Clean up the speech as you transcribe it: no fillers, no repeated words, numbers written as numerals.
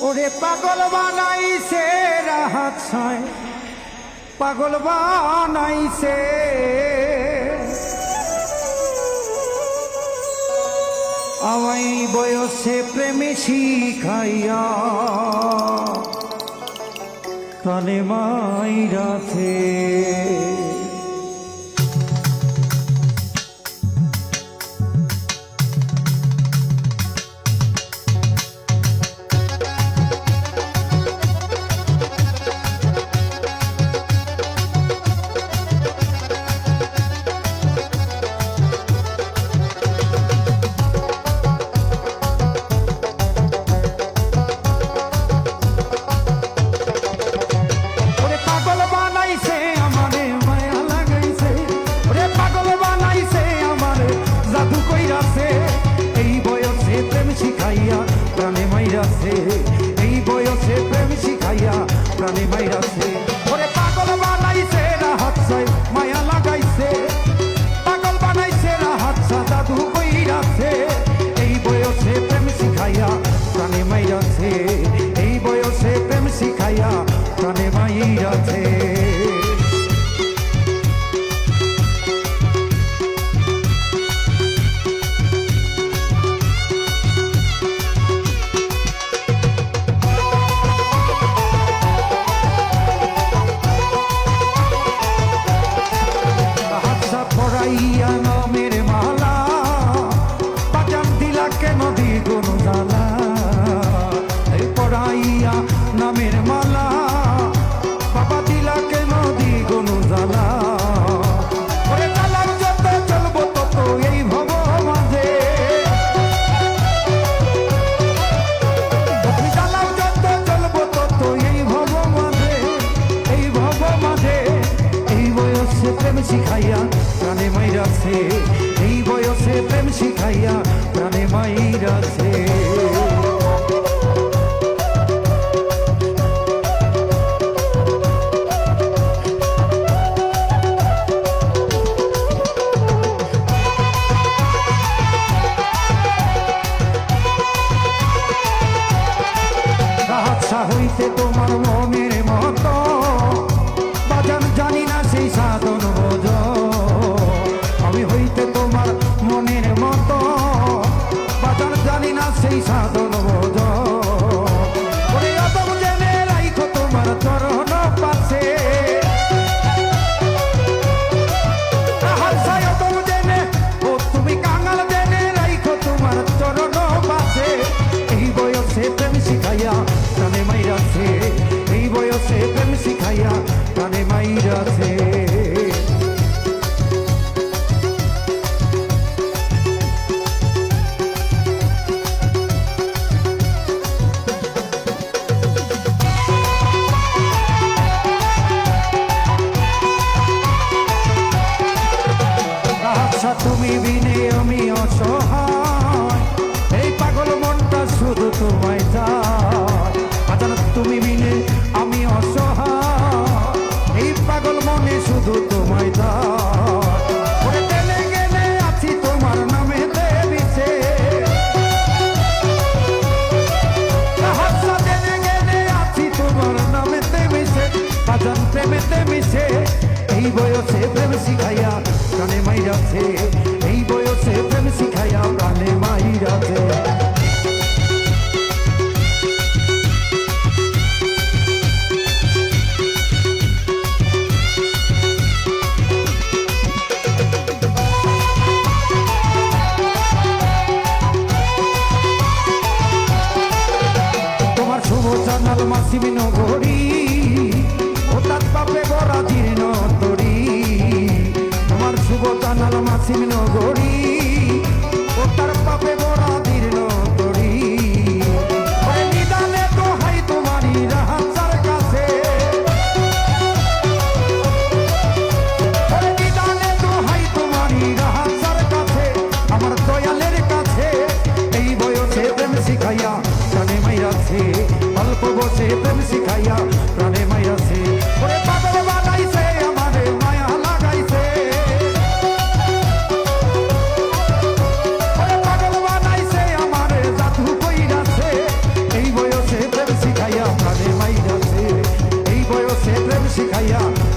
ওরে পাগল বানাইছে রাহাত ছয়, পাগল বানাইছে আমাই বয়সে প্রেমে শিখাইয়া কানে মাইরাছে। এই বয়সে প্রেম শিখাইয়া প্রাণে মাইরাছে। ওরে পাগল বানাইছে রাহাত ছয়, মায়া লাগাইছে। পাগল বানাইছে রাহাত ছয়, জাদু কইরাছে। এই বয়সে প্রেম শিখাইয়া প্রাণে মাইরাছে। এই বয়সে প্রেম শিখাইয়া প্রাণে মাইরাছে। পড়াইয়া নামের মালা বাজান দিলা কেন দ্বিগুণ জ্বালা। পড়াইয়া নামের মালা বাবা দিলা কেন দ্বিগুণ জ্বালা। ওরে জ্বালার যত চলবো তত এই ভব মাঝে। জ্বালার যত চলবো তত এই ভব মাঝে। এই ভব মাঝে এই বয়সে প্রেম শিখাইয়া প্রাণে মাইরাছে। এই বয়সে প্রেম শিখাইয়া প্রাণে মাইরাছে। আচ্ছা হইতে তোমার মনের মতো বাজান জানি না সেই সাধন বোঝ। আমি হইতে তোমার মনের মতো বাজান জানি না সেই সাধন বোঝ। ওরে অদম জেনে রাইখো তোমার চরণ পাশে। অদম জেনে ও তুমি কাঙাল জেনে রাইখো তোমার চরণ পাশে। এই বয়সে প্রেম শিখাইয়া প্রাণে মাইরাছে। এই বয়সে প্রেম শিখাইয়া প্রাণে মাইরাছে। আচ্ছা তুমি বিনে আমি অসহায়, এই পাগল মনটা শুধু তোমায় চায়। আচ্ছা তুমি বিনে আমি অসহায়, এই পাগল মনে শুধু তোমায় চায়। ওরে টেনে গেলে আছি তোমার নামে দেবিছে। টেনে গেলে আছি তোমার নামে দেবিছে। বাজান প্রেমেতে মিশে এই বয়সে প্রেম শিখাইয়া প্রাণে মাইরাছে। এই বয়সে প্রেম শিখাইয়া প্রাণে মাইরাছে। তোমার শুভ জানাল মাসিমি নগরী ও তার পাপে বড়া জীর্ণ তরি। তোমার শুভ জানাল মাসিমি নগরী ও তার পাপে বড়া জীর্ণ তরি। নিদানে তো হাই তোমারই রাহাতার কাছে। নিদানে তো হাই তোমারই রাহাতার কাছে, আমার দয়ালের কাছে। এই বয়সে প্রেম শিখাইয়া প্রাণে মাইরাছে। অল্প বসে প্রেম শিখাইয়া প্রাণে মাইরাছে। ওরে পাগল বানাইছে আমারে মায়া লাগাইছে। ওরে পাগল বানাইছে শিখাইয়া